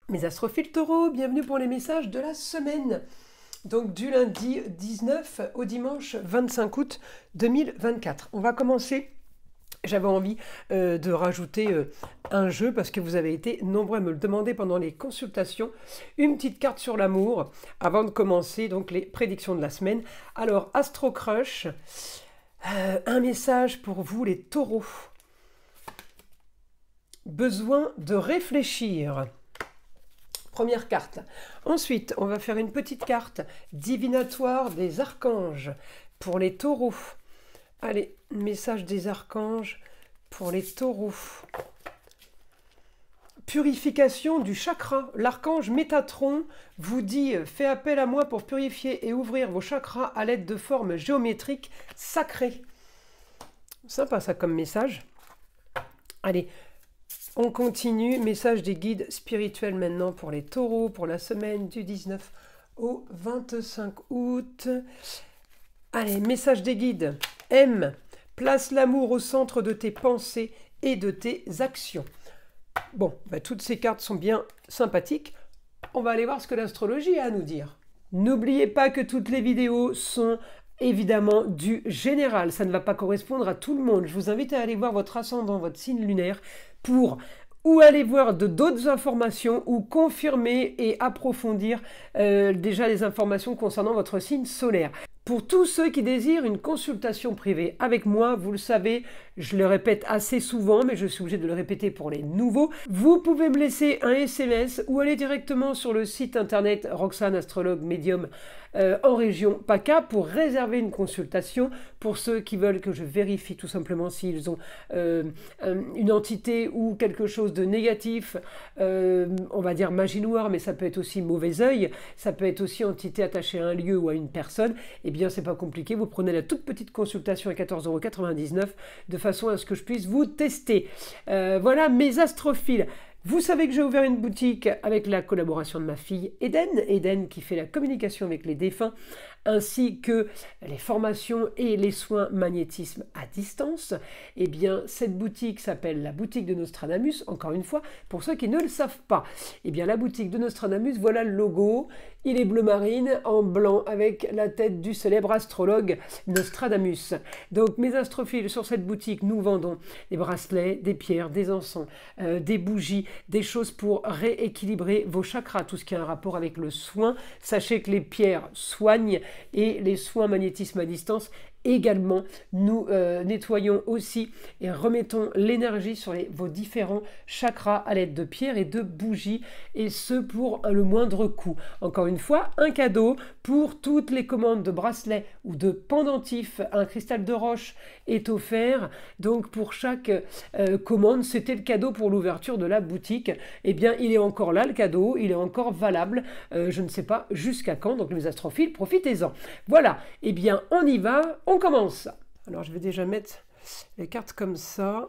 Mes astrophiles taureaux, bienvenue pour les messages de la semaine. Donc du lundi 19 au dimanche 25 août 2024. On va commencer. J'avais envie de rajouter un jeu parce que vous avez été nombreux à me le demander pendant les consultations. Une petite carte sur l'amour avant de commencer donc les prédictions de la semaine. Alors Astro Crush, un message pour vous les taureaux. Besoin de réfléchir. Première carte. Ensuite, on va faire une petite carte divinatoire des archanges pour les taureaux. Allez, message des archanges pour les taureaux. Purification du chakra. L'archange Métatron vous dit « Fais appel à moi pour purifier et ouvrir vos chakras à l'aide de formes géométriques sacrées. » Sympa ça comme message. Allez, on continue, message des guides spirituels maintenant pour les taureaux, pour la semaine du 19 au 25 août. Allez, message des guides. M, place l'amour au centre de tes pensées et de tes actions. Bon, toutes ces cartes sont bien sympathiques. On va aller voir ce que l'astrologie a à nous dire. N'oubliez pas que toutes les vidéos sont évidemment du général. Ça ne va pas correspondre à tout le monde. Je vous invite à aller voir votre ascendant, votre signe lunaire, pour ou aller voir d'autres informations ou confirmer et approfondir déjà les informations concernant votre signe solaire. Pour tous ceux qui désirent une consultation privée avec moi, vous le savez, je le répète assez souvent, mais je suis obligé de le répéter pour les nouveaux, vous pouvez me laisser un SMS ou aller directement sur le site internet Roxane Astrologue Médium en région PACA pour réserver une consultation pour ceux qui veulent que je vérifie tout simplement s'ils ont une entité ou quelque chose de négatif, on va dire magie noire, mais ça peut être aussi mauvais œil, ça peut être aussi entité attachée à un lieu ou à une personne. Eh bien, c'est pas compliqué, vous prenez la toute petite consultation à 14,99 € de façon à ce que je puisse vous tester. Voilà mes astrophiles. Vous savez que j'ai ouvert une boutique avec la collaboration de ma fille Eden qui fait la communication avec les défunts, ainsi que les formations et les soins magnétisme à distance. Eh bien, cette boutique s'appelle la boutique de Nostradamus, encore une fois, pour ceux qui ne le savent pas. Eh bien, la boutique de Nostradamus, voilà le logo. Il est bleu marine en blanc avec la tête du célèbre astrologue Nostradamus. Donc, mes astrophiles, sur cette boutique, nous vendons des bracelets, des pierres, des encens, des bougies, des choses pour rééquilibrer vos chakras, tout ce qui a un rapport avec le soin. Sachez que les pierres soignent et les soins magnétisme à distance également. Nous nettoyons aussi et remettons l'énergie sur vos différents chakras à l'aide de pierres et de bougies, et ce pour le moindre coût. Encore une fois, un cadeau pour toutes les commandes de bracelets ou de pendentifs. Un cristal de roche est offert. Donc pour chaque commande, c'était le cadeau pour l'ouverture de la boutique. Eh bien, il est encore là, le cadeau, il est encore valable. Je ne sais pas jusqu'à quand. Donc les astrophiles, profitez-en. Voilà, eh bien, on y va. On commence. Alors, je vais déjà mettre les cartes comme ça.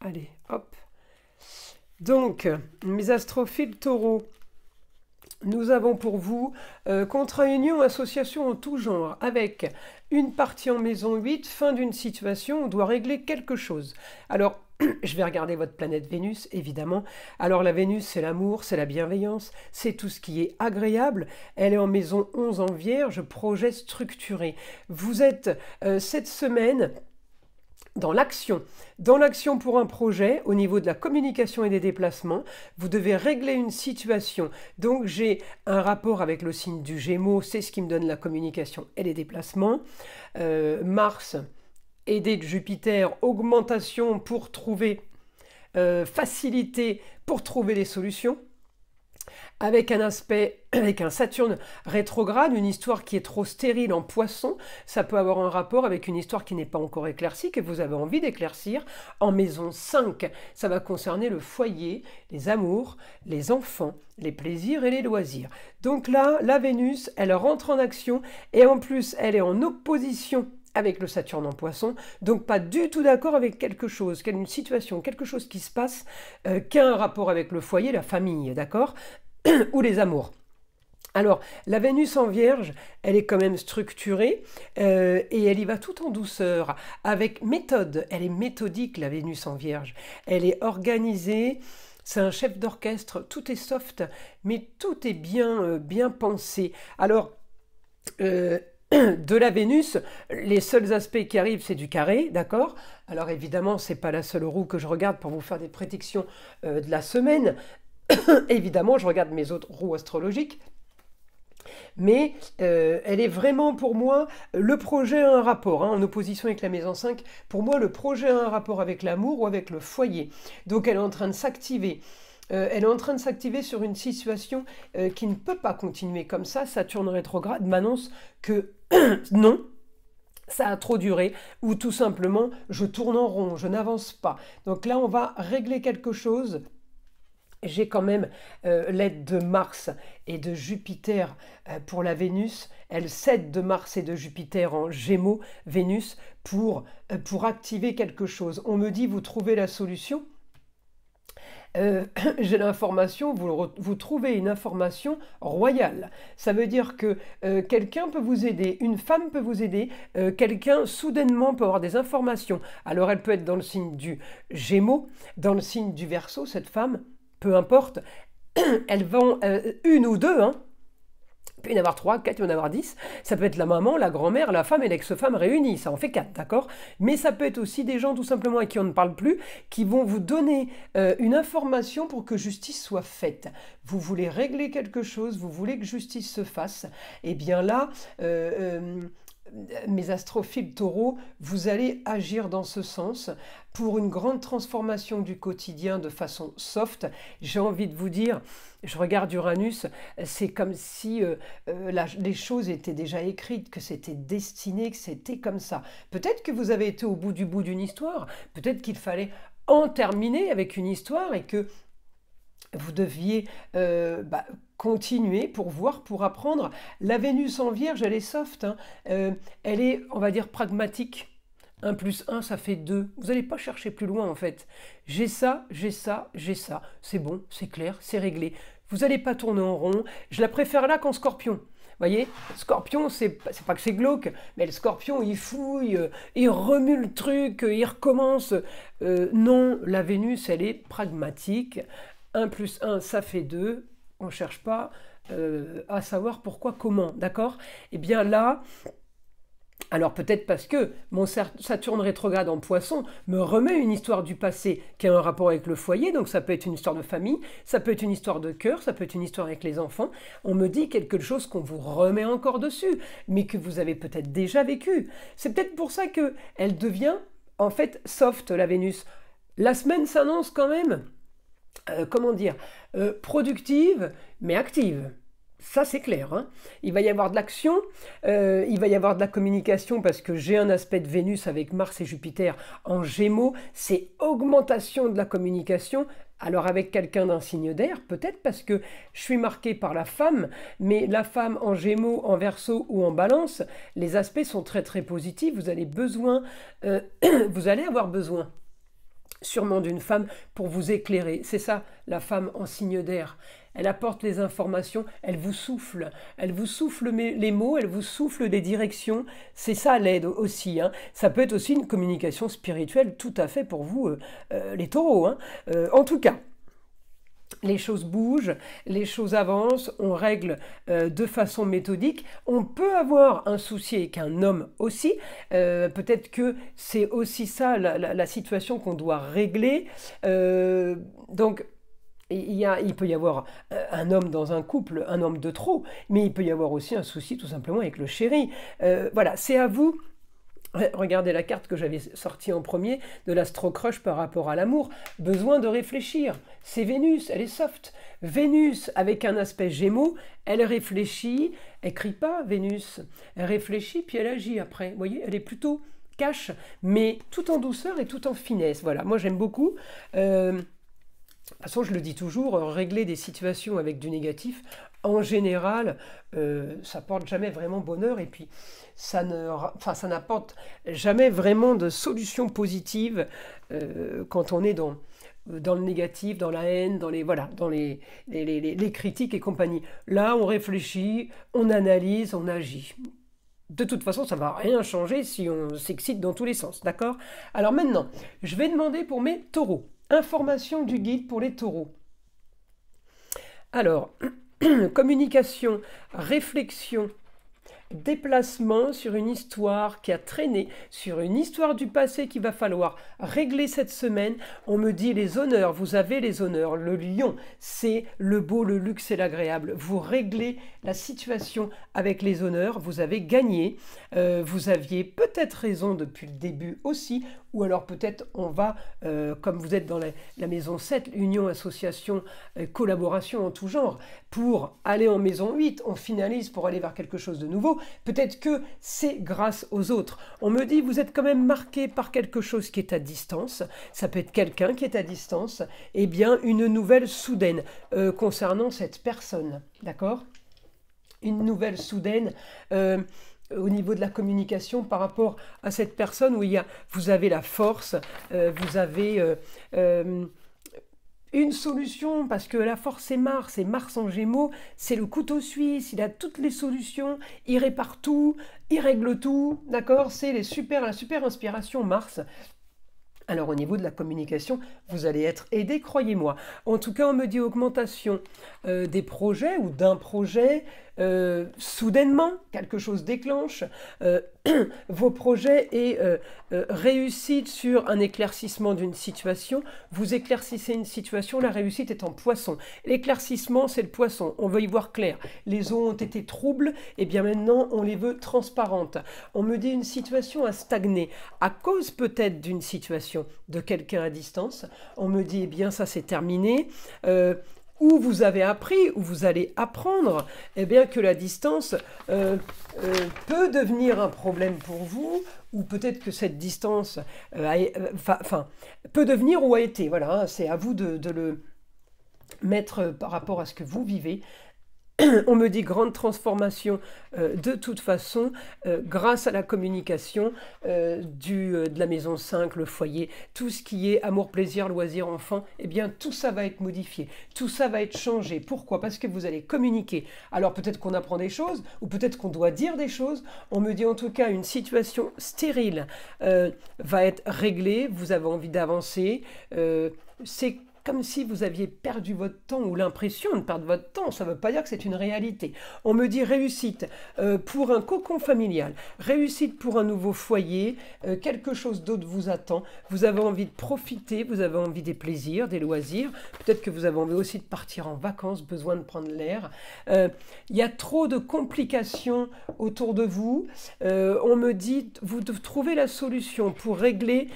Allez, hop. Donc, mes astrophiles taureaux, nous avons pour vous contrat, union, association en tout genre, avec une partie en maison 8, fin d'une situation, on doit régler quelque chose. Alors, je vais regarder votre planète Vénus, évidemment. Alors la Vénus, c'est l'amour, c'est la bienveillance, c'est tout ce qui est agréable. Elle est en maison 11 en Vierge, projet structuré. Vous êtes cette semaine dans l'action. Dans l'action pour un projet, au niveau de la communication et des déplacements, vous devez régler une situation. Donc j'ai un rapport avec le signe du Gémeaux, c'est ce qui me donne la communication et les déplacements. Mars, aidé de Jupiter, augmentation pour trouver, facilité pour trouver les solutions. Avec un aspect, avec un Saturne rétrograde, une histoire qui est trop stérile en Poisson, ça peut avoir un rapport avec une histoire qui n'est pas encore éclaircie, que vous avez envie d'éclaircir. En maison 5, ça va concerner le foyer, les amours, les enfants, les plaisirs et les loisirs. Donc là, la Vénus, elle rentre en action et en plus, elle est en opposition avec le Saturne en Poisson, donc pas du tout d'accord avec quelque chose, une situation, quelque chose qui se passe, qui a un rapport avec le foyer, la famille, d'accord, ou les amours. Alors, la Vénus en Vierge, elle est quand même structurée et elle y va tout en douceur, avec méthode. Elle est méthodique, la Vénus en Vierge. Elle est organisée. c'est un chef d'orchestre, tout est soft, mais tout est bien pensé. Alors, de la Vénus, les seuls aspects qui arrivent, c'est du carré, d'accord? Alors évidemment, c'est pas la seule roue que je regarde pour vous faire des prédictions de la semaine. Évidemment, je regarde mes autres roues astrologiques. Mais elle est vraiment pour moi, le projet a un rapport, hein, en opposition avec la maison 5. Pour moi, le projet a un rapport avec l'amour ou avec le foyer. Donc elle est en train de s'activer. Elle est en train de s'activer sur une situation qui ne peut pas continuer comme ça. Saturne rétrograde m'annonce que non, ça a trop duré, ou tout simplement, je tourne en rond, je n'avance pas. Donc là, on va régler quelque chose. J'ai quand même l'aide de Mars et de Jupiter pour la Vénus. Elle cède de Mars et de Jupiter en Gémeaux, Vénus, pour activer quelque chose. On me dit, vous trouvez la solution. J'ai l'information, vous trouvez une information royale. Ça veut dire que quelqu'un peut vous aider, une femme peut vous aider, quelqu'un soudainement peut avoir des informations. Alors elle peut être dans le signe du Gémeaux, dans le signe du Verseau, cette femme, peu importe, elles vont une ou deux, hein. Il peut y en avoir 3, 4, il peut y en avoir 10. Ça peut être la maman, la grand-mère, la femme et l'ex-femme réunis. Ça en fait 4, d'accord? Mais ça peut être aussi des gens tout simplement à qui on ne parle plus, qui vont vous donner une information pour que justice soit faite. Vous voulez régler quelque chose, vous voulez que justice se fasse. Eh bien là, mes astrophiles taureaux, vous allez agir dans ce sens pour une grande transformation du quotidien de façon soft. J'ai envie de vous dire, je regarde Uranus, c'est comme si les choses étaient déjà écrites, que c'était destiné, que c'était comme ça. Peut-être que vous avez été au bout d'une histoire, peut-être qu'il fallait en terminer avec une histoire et que vous deviez continuer pour voir, pour apprendre. La Vénus en Vierge, elle est soft, hein. Elle est, on va dire, pragmatique. 1 plus 1, ça fait 2. Vous n'allez pas chercher plus loin, en fait. J'ai ça, j'ai ça, j'ai ça. C'est bon, c'est clair, c'est réglé. Vous n'allez pas tourner en rond. Je la préfère là qu'en Scorpion. Vous voyez, Scorpion, c'est pas que c'est glauque, mais le Scorpion, il fouille, il remue le truc, il recommence. Non, la Vénus, elle est pragmatique. 1 plus 1, ça fait 2. On ne cherche pas à savoir pourquoi, comment, d'accord? Eh bien là, alors peut-être parce que mon Saturne rétrograde en Poisson me remet une histoire du passé qui a un rapport avec le foyer, donc ça peut être une histoire de famille, ça peut être une histoire de cœur, ça peut être une histoire avec les enfants. On me dit quelque chose qu'on vous remet encore dessus, mais que vous avez peut-être déjà vécu. C'est peut-être pour ça qu'elle devient en fait soft, la Vénus. La semaine s'annonce quand même, comment dire, productive, mais active. Ça, c'est clair, hein. Il va y avoir de l'action, il va y avoir de la communication parce que j'ai un aspect de Vénus avec Mars et Jupiter en Gémeaux. C'est augmentation de la communication. Alors avec quelqu'un d'un signe d'air, peut-être parce que je suis marquée par la femme, mais la femme en Gémeaux, en Verseau ou en Balance, les aspects sont très très positifs. Vous allez vous allez avoir besoin sûrement d'une femme pour vous éclairer. C'est ça, la femme en signe d'air. Elle apporte les informations, elle vous souffle les mots, elle vous souffle des directions. C'est ça l'aide aussi, hein. Ça peut être aussi une communication spirituelle tout à fait pour vous, les taureaux, hein. En tout cas, les choses bougent, les choses avancent, on règle de façon méthodique. On peut avoir un souci avec un homme aussi. Peut-être que c'est aussi ça la situation qu'on doit régler. Donc, il peut y avoir un homme dans un couple, un homme de trop, mais il peut y avoir aussi un souci tout simplement avec le chéri. Voilà, c'est à vous. Regardez la carte que j'avais sortie en premier de l'astro-crush par rapport à l'amour. Besoin de réfléchir. C'est Vénus, elle est soft. Vénus, avec un aspect Gémeaux, elle réfléchit. Elle crie pas, Vénus. Elle réfléchit, puis elle agit après. Vous voyez, elle est plutôt cash, mais tout en douceur et tout en finesse. Voilà, moi j'aime beaucoup. De toute façon, je le dis toujours, régler des situations avec du négatif, en général, ça porte jamais vraiment bonheur et puis ça n'apporte jamais vraiment de solution positive quand on est dans le négatif, dans la haine, dans les critiques et compagnie. Là, on réfléchit, on analyse, on agit. De toute façon, ça ne va rien changer si on s'excite dans tous les sens, d'accord? Alors maintenant, je vais demander pour mes taureaux. Information du guide pour les taureaux. Alors, communication, réflexion, déplacement sur une histoire qui a traîné, sur une histoire du passé qu'il va falloir régler cette semaine. On me dit les honneurs, vous avez les honneurs. Le lion, c'est le beau, le luxe et l'agréable. Vous réglez la situation avec les honneurs, vous avez gagné. Vous aviez peut-être raison depuis le début aussi, ou alors peut-être on va, comme vous êtes dans la maison 7, union, association, collaboration en tout genre, pour aller en maison 8, on finalise pour aller vers quelque chose de nouveau. Peut-être que c'est grâce aux autres. On me dit, vous êtes quand même marqué par quelque chose qui est à distance. Ça peut être quelqu'un qui est à distance. Eh bien, une nouvelle soudaine concernant cette personne. D'accord ? Une nouvelle soudaine au niveau de la communication par rapport à cette personne où vous avez la force, vous avez... une solution, parce que la force c'est Mars en Gémeaux, c'est le couteau suisse, il a toutes les solutions, il répare tout, il règle tout, d'accord? C'est la super inspiration Mars. Alors au niveau de la communication, vous allez être aidé, croyez-moi. En tout cas, on me dit augmentation des projets ou d'un projet. Soudainement, quelque chose déclenche vos projets et réussite sur un éclaircissement d'une situation. Vous éclaircissez une situation, la réussite est en poisson. L'éclaircissement, c'est le poisson. On veut y voir clair. Les eaux ont été troubles, et bien maintenant, on les veut transparentes. On me dit une situation a stagné à cause peut-être d'une situation de quelqu'un à distance. On me dit, eh bien, ça c'est terminé. Où vous avez appris, où vous allez apprendre, eh bien que la distance peut devenir un problème pour vous, ou peut-être que cette distance peut devenir ou a été. Voilà, hein, c'est à vous de le mettre par rapport à ce que vous vivez. On me dit grande transformation de toute façon grâce à la communication de la maison 5, le foyer, tout ce qui est amour, plaisir, loisir, enfant, eh bien tout ça va être modifié, tout ça va être changé. Pourquoi? Parce que vous allez communiquer. Alors peut-être qu'on apprend des choses ou peut-être qu'on doit dire des choses. On me dit en tout cas une situation stérile va être réglée, vous avez envie d'avancer, c'est comme si vous aviez perdu votre temps ou l'impression de perdre votre temps. Ça ne veut pas dire que c'est une réalité. On me dit réussite pour un cocon familial, réussite pour un nouveau foyer, quelque chose d'autre vous attend. Vous avez envie de profiter, vous avez envie des plaisirs, des loisirs. Peut-être que vous avez envie aussi de partir en vacances, besoin de prendre l'air. Il y a trop de complications autour de vous. On me dit, vous trouvez la solution pour régler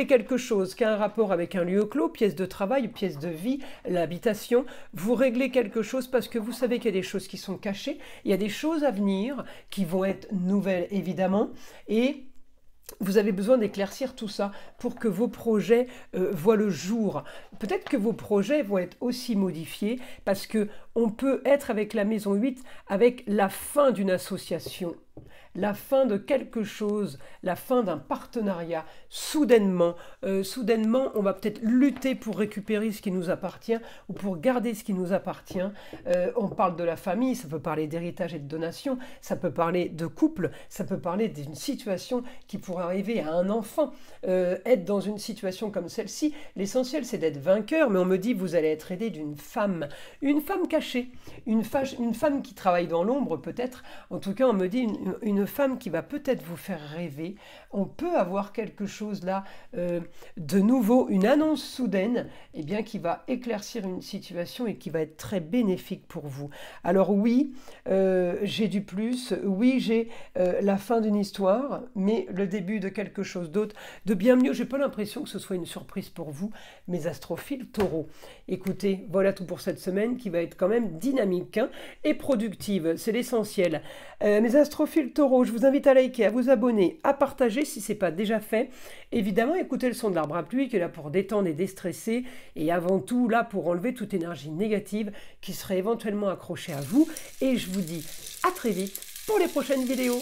quelque chose qui a un rapport avec un lieu clos, pièce de travail, pièce de vie, l'habitation, vous réglez quelque chose parce que vous savez qu'il y a des choses qui sont cachées, il y a des choses à venir qui vont être nouvelles évidemment, et vous avez besoin d'éclaircir tout ça pour que vos projets voient le jour. Peut-être que vos projets vont être aussi modifiés parce que on peut être avec la maison 8 avec la fin d'une association, la fin de quelque chose, la fin d'un partenariat. Soudainement, on va peut-être lutter pour récupérer ce qui nous appartient ou pour garder ce qui nous appartient. On parle de la famille, ça peut parler d'héritage et de donation, ça peut parler de couple, ça peut parler d'une situation qui pourrait arriver à un enfant. Être dans une situation comme celle-ci, l'essentiel c'est d'être vainqueur, mais on me dit vous allez être aidé d'une femme cachée, une femme qui travaille dans l'ombre peut-être. En tout cas, on me dit une femme qui va peut-être vous faire rêver. On peut avoir quelque chose là de nouveau, une annonce soudaine, eh bien, qui va éclaircir une situation et qui va être très bénéfique pour vous. Alors oui, j'ai du plus, oui, j'ai la fin d'une histoire, mais le début de quelque chose d'autre, de bien mieux. J'ai pas l'impression que ce soit une surprise pour vous, mes astrophiles taureaux. Écoutez, voilà tout pour cette semaine qui va être quand même dynamique hein, et productive, c'est l'essentiel. Mes astrophiles taureaux, je vous invite à liker, à vous abonner, à partager si ce n'est pas déjà fait. Évidemment, écoutez le son de l'arbre à pluie qui est là pour détendre et déstresser et avant tout là pour enlever toute énergie négative qui serait éventuellement accrochée à vous. Et je vous dis à très vite pour les prochaines vidéos.